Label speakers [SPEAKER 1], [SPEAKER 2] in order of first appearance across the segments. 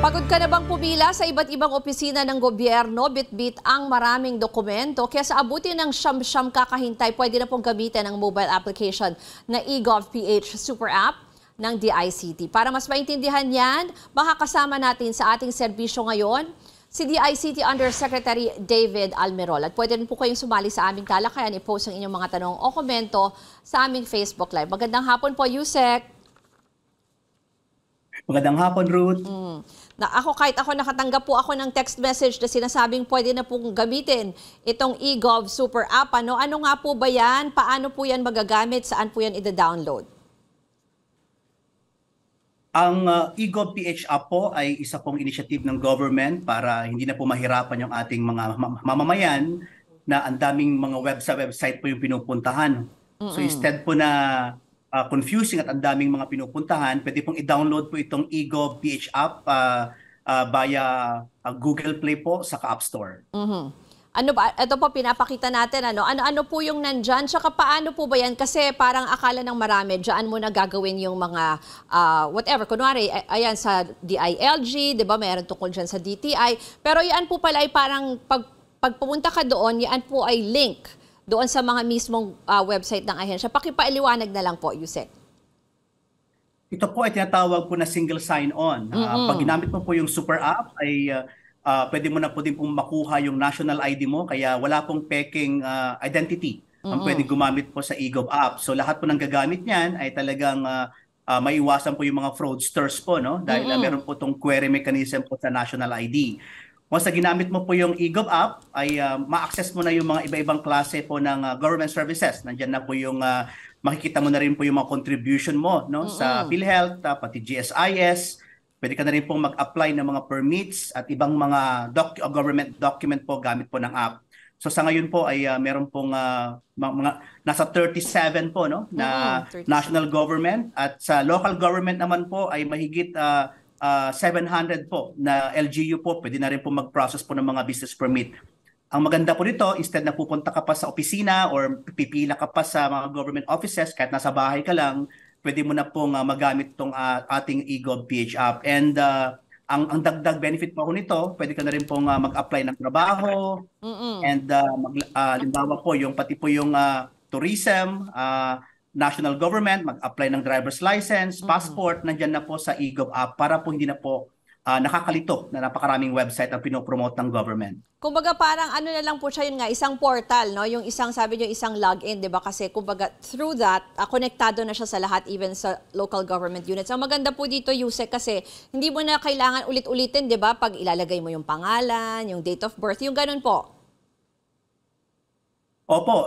[SPEAKER 1] Pagod ka na bang pumila sa iba't ibang opisina ng gobyerno, bit-bit ang maraming dokumento? Kaya sa abutin ng siyam-siyam kakahintay, pwede na pong gamitin ang mobile application na eGovPH Super App ng DICT. Para mas maintindihan yan, makakasama natin sa ating serbisyo ngayon si DICT Undersecretary David Almerol. At pwede rin po kayong sumali sa aming talakayan, i-post ang inyong mga tanong o komento sa aming Facebook Live. Magandang hapon po, Yusek.
[SPEAKER 2] Magandang hapon, Ruth.
[SPEAKER 1] Kahit ako nakatanggap po ako ng text message na sinasabing pwede na pong gamitin itong eGov Super App. Ano nga po ba yan? Paano po yan magagamit? Saan po yan ida-download?
[SPEAKER 2] Ang eGovPH app po ay isa pong initiative ng government para hindi na po mahirapan yung ating mga mamamayan na ang daming mga website po yung pinupuntahan. So instead po na confusing at ang daming mga pinupuntahan, pwede pong i-download po itong eGovPH app via Google Play po sa App Store.
[SPEAKER 1] Ano ba? Ito po pinapakita natin. Ano po yung nandyan? Tsaka paano po ba yan? Kasi parang akala ng marami, dyan mo na gagawin yung mga whatever. Kunwari, ayan sa DILG, di ba? Mayroon tungkol dyan sa DTI. Pero yan po pala ay parang pag pumunta ka doon, yan po ay link doon sa mga mismong website ng ahensya. Pakipailiwanag na lang po, Yusek.
[SPEAKER 2] Ito po ay tinatawag po na single sign-on. Pag ginamit mo po yung super app, ay pwede mo na po din pong makuha yung national ID mo, kaya wala pong peking identity ang pwede gumamit po sa eGov app. So lahat po ng gagamit niyan ay talagang maiwasan po yung mga fraudsters po, no? Dahil meron po itong query mechanism po sa national ID. Once na ginamit mo po yung eGov app, ay ma-access mo na yung mga iba-ibang klase po ng government services. Nandiyan na po yung makikita mo na rin po yung mga contribution mo, no? Sa PhilHealth, pati GSIS. Pwede ka na rin pong mag-apply ng mga permits at ibang mga government document po gamit po ng app. So sa ngayon po ay meron pong mga nasa 37 po, no, na 37 national government, at sa local government naman po ay mahigit 700 po na LGU po. Pwede na rin po mag-process po ng mga business permit. Ang maganda po nito, instead na pupunta ka pa sa opisina or pipila ka pa sa mga government offices, kahit nasa bahay ka lang, pwede mo na pong magamit itong ating eGovPH app. And ang dagdag benefit po nito, pwede ka na rin pong mag-apply ng trabaho. And limbawa po, pati po yung tourism, national government, mag-apply ng driver's license, passport, nandyan na po sa eGov app para po hindi na po nakakalito na napakaraming website ang pinopromote ng government.
[SPEAKER 1] Kumbaga parang ano na lang po siya, yun nga, isang portal, no? Yung isang, sabi niyo, isang login, di ba? Kasi kumbaga through that, konektado na siya sa lahat, even sa local government units. Ang maganda po dito, Yusek, kasi hindi mo na kailangan ulit-ulitin, di ba? Pag ilalagay mo yung pangalan, yung date of birth, yung ganun po.
[SPEAKER 2] Opo,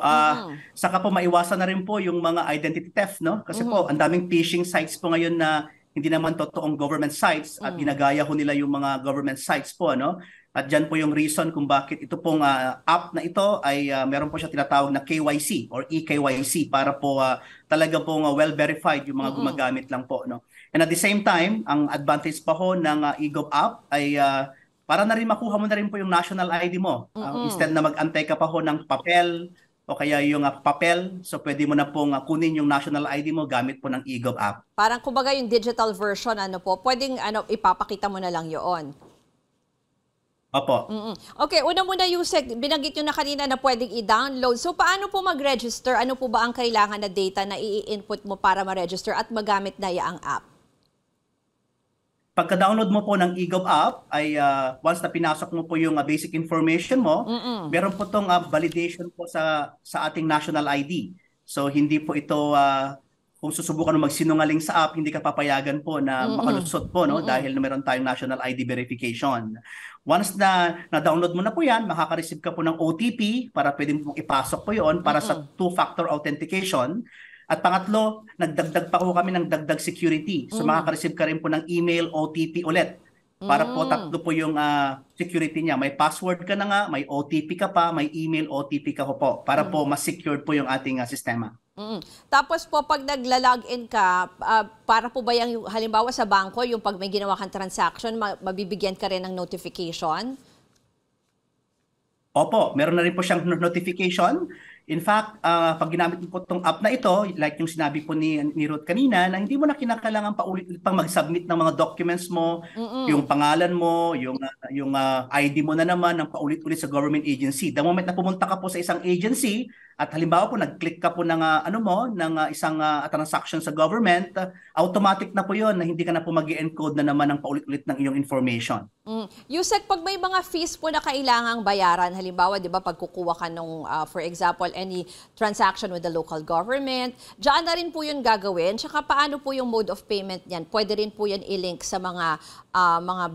[SPEAKER 2] saka po maiwasan na rin po yung mga identity theft, no? Kasi po, ang daming phishing sites po ngayon na hindi naman totoong government sites at ginagaya ho nila yung mga government sites po, no? At dyan po yung reason kung bakit ito pong app na ito ay meron po siya tinatawag na KYC or eKYC para po talaga pong well-verified yung mga gumagamit lang po, no? And at the same time, ang advantage pa ho ng eGov app ay para na rin makuha mo na rin po yung national ID mo. Instead na mag-antay ka pa ho ng papel o kaya yung papel, so pwede mo na pong kunin yung national ID mo gamit po ng eGov app.
[SPEAKER 1] Parang kumbaga yung digital version, pwedeng ipapakita mo na lang yun.
[SPEAKER 2] Opo.
[SPEAKER 1] Okay, una muna, Yusek, binanggit nyo na kanina na pwedeng i-download. So paano po mag-register? Ano po ba ang kailangan na data na i-input mo para ma-register at magamit na ang app?
[SPEAKER 2] Pagka-download mo po ng eGov app, ay once na pinasok mo po yung basic information mo, meron po itong validation po sa ating national ID. So hindi po ito, kung susubukan mo magsinungaling sa app, hindi ka papayagan po na makalusot po, no? Dahil meron tayong national ID verification. Once na na-download mo na po yan, makaka-receive ka po ng OTP para pwede mong ipasok po yon para sa two-factor authentication. At pangatlo, nagdagdag pa po kami ng dagdag security. So makaka-receive ka rin po ng email, OTP ulit. Para po tatlo po yung security niya. May password ka na nga, may OTP ka pa, may email, OTP ka po. Para po mas secured po yung ating sistema.
[SPEAKER 1] Tapos po pag nagla-login ka, para po ba yung halimbawa sa bangko, yung pag may ginawa kang transaction, mabibigyan ka rin ng notification?
[SPEAKER 2] Opo, meron na rin po siyang notification. In fact, pag ginamit mo po itong app na ito, like yung sinabi po ni Ruth kanina, na hindi mo na kinakailangan paulit-ulit pang mag-submit ng mga documents mo, yung pangalan mo, yung ID mo na naman ng paulit-ulit sa government agency. The moment na pumunta ka po sa isang agency at halimbawa po nag-click ka po ng isang transaction sa government, automatic na po 'yon na hindi ka na po mag-encode na naman ng paulit-ulit ng iyong information.
[SPEAKER 1] Yusek, pag may mga fees po na kailangang bayaran, halimbawa, di ba, pag kukuha ka nung, for example, any transaction with the local government, diyan na rin po yun gagawin. Tsaka paano po yung mode of payment niyan? Pwede rin po yan i-link sa mga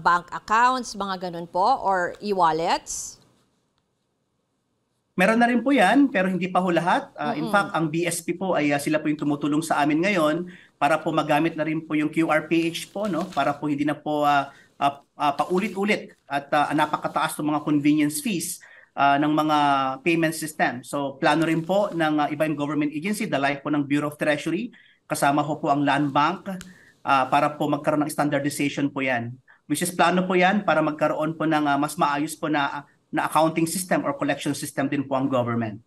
[SPEAKER 1] bank accounts, mga ganun po, or e-wallets?
[SPEAKER 2] Meron na rin po yan, pero hindi pa ho lahat. In fact, ang BSP po ay sila po yung tumutulong sa amin ngayon para po magamit na rin po yung QRPH po, no? Para po hindi na po paulit-ulit at napakataas ng mga convenience fees ng mga payment system. So plano rin po ng ibang government agency, the like po ng Bureau of Treasury, kasama ho po ang Land Bank, para po magkaroon ng standardization po yan. Which is plano po yan para magkaroon po ng mas maayos po na accounting system or collection system din po ang government.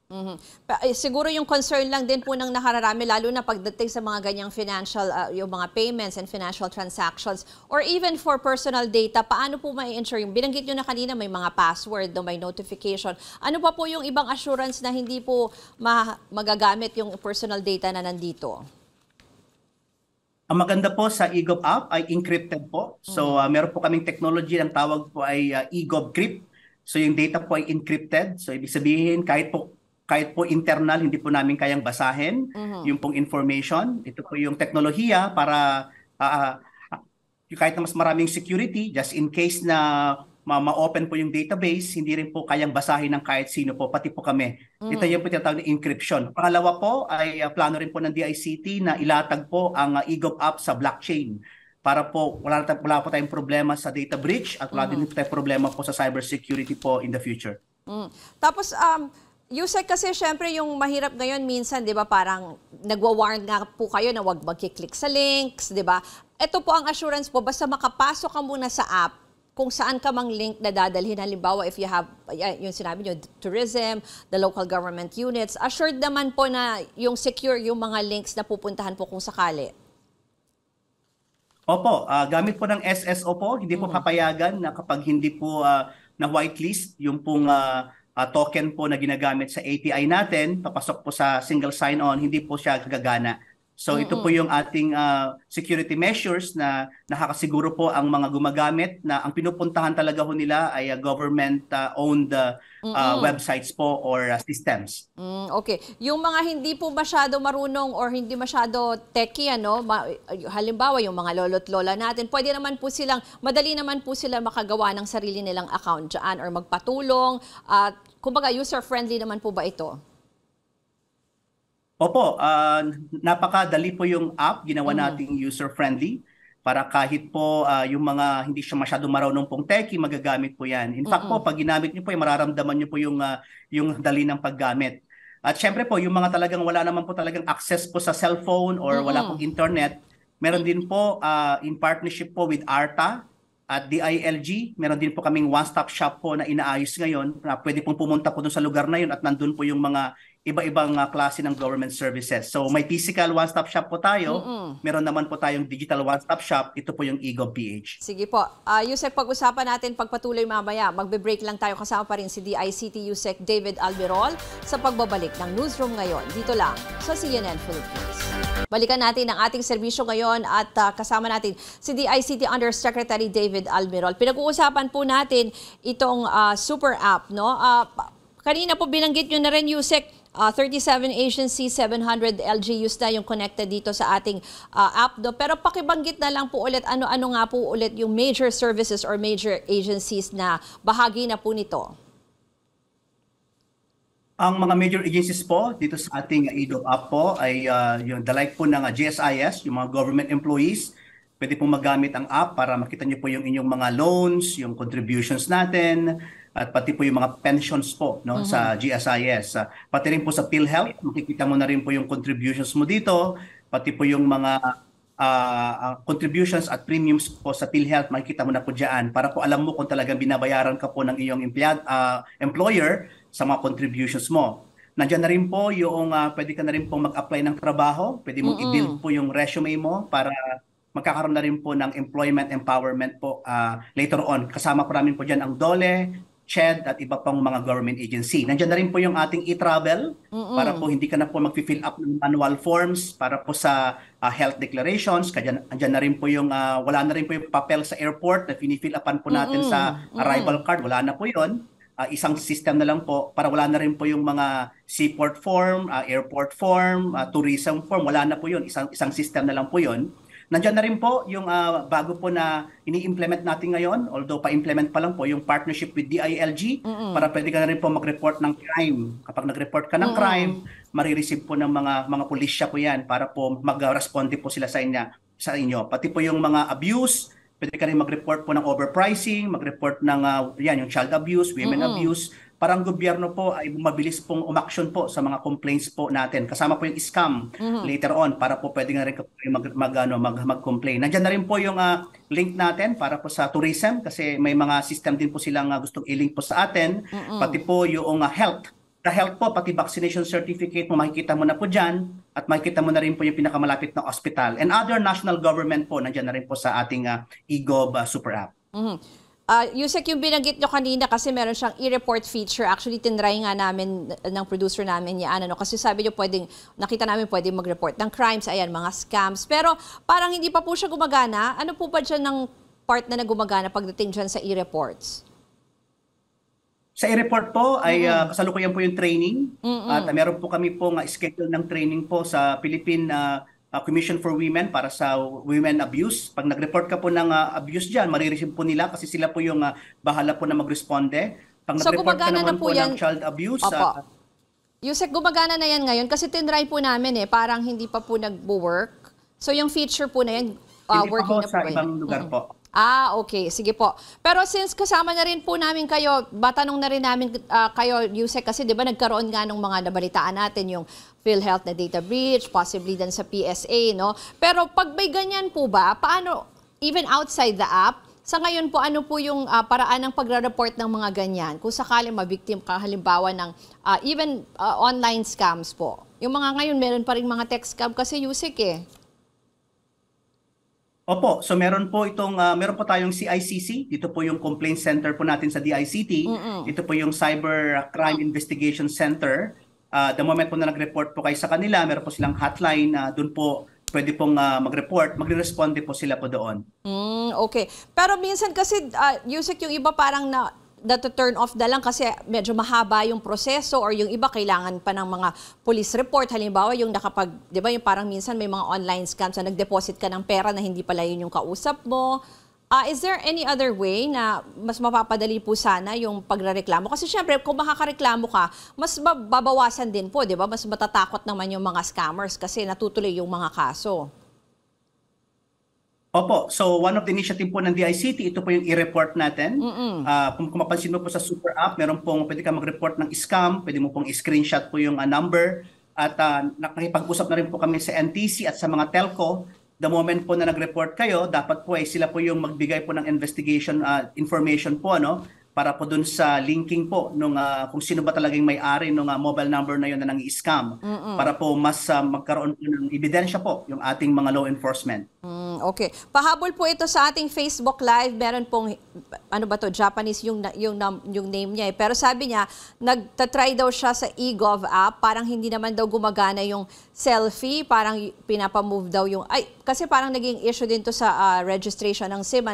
[SPEAKER 1] Siguro yung concern lang din po ng nakararami, lalo na pagdating sa mga ganyang financial, yung mga payments and financial transactions, or even for personal data, paano po ma-ensure? Yung binanggit nyo na kanina, may mga password, may notification. Ano pa po yung ibang assurance na hindi po magagamit yung personal data na nandito?
[SPEAKER 2] Ang maganda po sa eGov app ay encrypted po. So meron po kaming technology, ang tawag po ay eGovCrypt. So yung data po ay encrypted. So ibig sabihin kahit po internal hindi po namin kayang basahin yung pong information. Ito po yung teknolohiya para kahit na mas maraming security, just in case na ma-open po yung database, hindi rin po kayang basahin ng kahit sino po, pati po kami. Ito yung po tinatawag na encryption. Pangalawa po ay plano rin po ng DICT na ilatag po ang eGov app sa blockchain, para po wala po tayong problema sa data breach at wala din tayong problema po sa cybersecurity po in the future.
[SPEAKER 1] Tapos, Yusek, kasi syempre yung mahirap ngayon minsan, di ba, parang nagwa-warn nga po kayo na huwag mag-click sa links, di ba? Ito po ang assurance po, basta makapasok ka muna sa app, kung saan ka mang link na dadalhin. Halimbawa, if you have, yung sinabi nyo, tourism, the local government units, assured naman po na yung secure yung mga links na pupuntahan po kung sakali.
[SPEAKER 2] Opo, gamit po ng SSO po, hindi po papayagan na kapag hindi po na whitelist yung pong token po na ginagamit sa API natin, papasok po sa single sign-on, hindi po siya gagana. So ito po yung ating security measures na nakakasiguro po ang mga gumagamit na ang pinupuntahan talaga ho nila ay government-owned websites po or systems.
[SPEAKER 1] Okay. Yung mga hindi po masyado marunong or hindi masyado techy, halimbawa yung mga lolo't lola natin, pwede naman po madali naman po sila makagawa ng sarili nilang account dyan or magpatulong. Kumbaga, user-friendly naman po ba ito?
[SPEAKER 2] Opo, napakadali po yung app, ginawa nating user-friendly para kahit po yung mga hindi siya masyado marunong pong techie, magagamit po yan. In fact po, pag ginamit niyo po, mararamdaman niyo po yung dali ng paggamit. At syempre po, yung mga talagang wala naman po talagang access po sa cellphone or wala pong internet, meron din po in partnership po with ARTA at DILG, meron din po kaming one-stop shop po na inaayos ngayon na pwede pong pumunta po dun sa lugar na yun at nandun po yung mga iba-ibang klase ng government services. So may physical one-stop shop po tayo, meron naman po tayong digital one-stop shop, ito po yung eGov.ph.
[SPEAKER 1] Sige po. Yusek, pag-usapan natin pagpatuloy mamaya. Magbe-break lang tayo, kasama pa rin si DICT Yusek David Almirol sa pagbabalik ng Newsroom ngayon. Dito lang sa CNN Philippines. Balikan natin ang ating serbisyo ngayon at kasama natin si DICT Undersecretary David Almirol. Pinag-uusapan po natin itong super app, no? Kanina po binanggit nyo na rin, Yusek, 37 agencies, 700 LGUs na yung connected dito sa ating app. Pero pakibanggit na lang po ulit, ano-ano nga po ulit yung major services or major agencies na bahagi na po nito?
[SPEAKER 2] Ang mga major agencies po dito sa ating eGov app po ay yung the like po ng GSIS, yung mga government employees. Pwede pong magamit ang app para makita niyo po yung inyong mga loans, yung contributions natin, at pati po yung mga pensions po sa GSIS. Pati rin po sa PhilHealth, makikita mo na rin po yung contributions mo dito, pati po yung mga contributions at premiums po sa PhilHealth, makikita mo na po dyan para po alam mo kung talagang binabayaran ka po ng iyong employer sa mga contributions mo. Nandiyan na rin po yung pwede ka na rin pong mag-apply ng trabaho. Pwede mong i-build po yung resume mo para magkakaroon na rin po ng employment empowerment po later on. Kasama po namin po dyan ang DOLE, CHED at iba pang mga government agency. Nandiyan na rin po yung ating e-travel para po hindi ka na po mag-fill up ng manual forms para po sa health declarations. Nandiyan na rin po yung wala na rin po yung papel sa airport na finifill upan po natin sa arrival card. Wala na po yun. Isang system na lang po para wala na rin po yung mga seaport form, airport form, tourism form. Wala na po yun. Isang system na lang po yun. Nandiyan na rin po yung bago po na ini-implement natin ngayon, although pa-implement pa lang po, yung partnership with DILG para pwede ka na rin po mag-report ng crime. Kapag nag-report ka ng crime, marireceive po ng mga pulisya po yan para po mag-responde po sila sa inyo. Pati po yung mga abuse, pwede ka rin mag-report po ng overpricing, mag-report ng yung child abuse, women abuse. Parang gobyerno po ay mabilis pong umaksyon po sa mga complaints po natin. Kasama po yung scam later on para po pwede nga rin mag-complain. Nandiyan na rin po yung link natin para po sa tourism kasi may mga system din po silang gustong i-link po sa atin. Pati po yung health. Sa health po, pati vaccination certificate mo, makikita mo na po dyan at makikita mo na rin po yung pinakamalapit na hospital. And other national government po, nandiyan na rin po sa ating eGov Super App.
[SPEAKER 1] Yusek, yung binanggit nyo kanina kasi meron siyang e-report feature. Actually, tinry nga namin ng producer namin yan. Kasi sabi nyo nakita namin pwedeng mag-report ng crimes, ayan, mga scams. Pero parang hindi pa po siya gumagana. Ano po ba dyan ng part na gumagana pagdating dyan sa e-reports?
[SPEAKER 2] Sa e-report po ay kasalukuyan po yung training. At meron po kami po schedule ng training po sa Philippine Commission for Women para sa women abuse. Pag nag-report ka po ng abuse dyan, marireceive po nila kasi sila po yung bahala po na mag-responde. Pag nag-report ka naman po ng child abuse.
[SPEAKER 1] Yusek, gumagana na yan ngayon kasi tinry po namin parang hindi pa po nag-work. So yung feature po na yan, working na po
[SPEAKER 2] sa ibang lugar po.
[SPEAKER 1] Okay. Sige po. Pero since kasama na rin po namin kayo, batanong na rin namin kayo, Yusek, kasi di ba nagkaroon nga ng mga nabalitaan natin yung PhilHealth na data breach, possibly din sa PSA, no? Pero pag may ganyan po ba, paano, even outside the app, sa ngayon po, ano po yung paraan ng pagre-report ng mga ganyan? Kung sakaling mabiktim ka, halimbawa ng even online scams po. Yung mga ngayon, meron pa rin mga tech scam kasi, Yusek
[SPEAKER 2] Opo, so meron po tayong CICC, dito po yung complaint center po natin sa DICT. Ito po yung Cyber Crime Investigation Center. The moment po na nag-report po kayo sa kanila, meron po silang hotline, doon po pwede pong mag-report, magre-responde po sila po doon.
[SPEAKER 1] Okay. Pero minsan kasi, Yusek, yung iba parang turn off na lang kasi medyo mahaba yung proseso or yung iba kailangan pa ng mga police report. Halimbawa, yung di ba yung parang minsan may mga online scams na nag-deposit ka ng pera na hindi pala yun yung kausap mo. Is there any other way na mas mapapadali po sana yung pagrereklamo? Kasi syempre, kung makakareklamo ka, mas babawasan din po, di ba? Mas matatakot naman yung mga scammers kasi natutuloy yung mga kaso.
[SPEAKER 2] Opo, so one of the initiative po ng DICT, ito po yung i-report natin. Kung mapansin mo po sa Super App, pwede ka mag-report ng scam, pwede mo pong i-screenshot po yung number. At nakipag-usap na rin po kami sa NTC at sa mga telco. The moment po na nag-report kayo, dapat po sila po yung magbigay po ng investigation information po, para po dun sa linking po nung kung sino ba talagang may-ari nung mobile number na yun na nang-i-scam para po mas magkaroon po ng ebidensya po yung ating mga law enforcement.
[SPEAKER 1] Okay. Pahabol po ito sa ating Facebook Live. Meron pong, Japanese yung name niya. Pero sabi niya, nagtatry daw siya sa eGov app. Parang hindi naman daw gumagana yung selfie. Parang pinapamove daw yung, kasi parang naging issue din to sa registration ng SIM,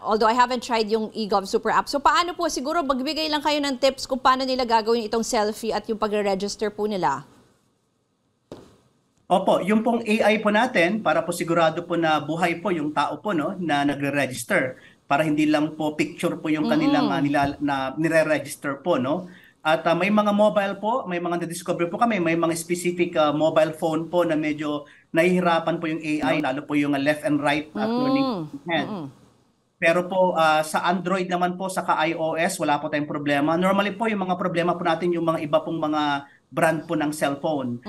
[SPEAKER 1] although I haven't tried yung eGov Super App. So paano po, siguro magbigay lang kayo ng tips kung paano nila gagawin itong selfie at yung pagre-register po nila?
[SPEAKER 2] Opo, yung pong AI po natin, para po sigurado po na buhay po yung tao po na nagre-register. Para hindi lang po picture po yung kanilang nire-register po. At may mga mobile po, may mga na-discover po kami, may mga specific mobile phone po na medyo nahihirapan po yung AI, lalo po yung left and right at learning hand. Pero po sa Android naman po, saka iOS, wala po tayong problema. Normally po yung mga problema po natin yung mga iba pong mga brand po ng cellphone.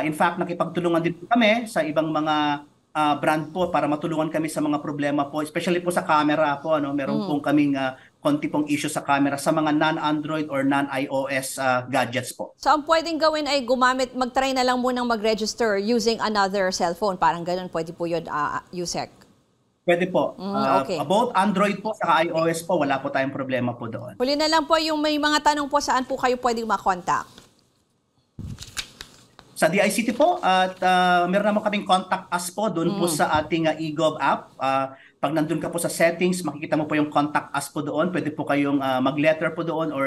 [SPEAKER 2] In fact, nakipagtulungan din po kami sa ibang mga brand po para matulungan kami sa mga problema po, especially po sa camera po. Meron pong kaming konti pong issue sa camera sa mga non-Android or non-iOS gadgets po.
[SPEAKER 1] So ang pwedeng gawin ay mag-try na lang munang mag-register using another cellphone. Parang ganun, pwede po yun, Yusek.
[SPEAKER 2] Pwede po.
[SPEAKER 1] Okay.
[SPEAKER 2] Both Android po sa iOS po, wala po tayong problema po doon.
[SPEAKER 1] Huli na lang po yung may mga tanong po, saan po kayo pwedeng makontak?
[SPEAKER 2] Sa DICT po, at meron naman kaming contact us po doon po sa ating eGov app. Pag nandun ka po sa settings, makikita mo po yung contact us po doon. Pwede po kayong mag-letter po doon or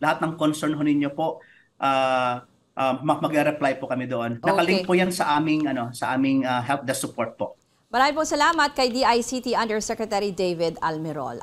[SPEAKER 2] lahat ng concern ho ninyo po, mag-reply po kami doon. Nakalink po yan sa aming help desk support po.
[SPEAKER 1] Maraming po salamat kay DICT Undersecretary David Almirol.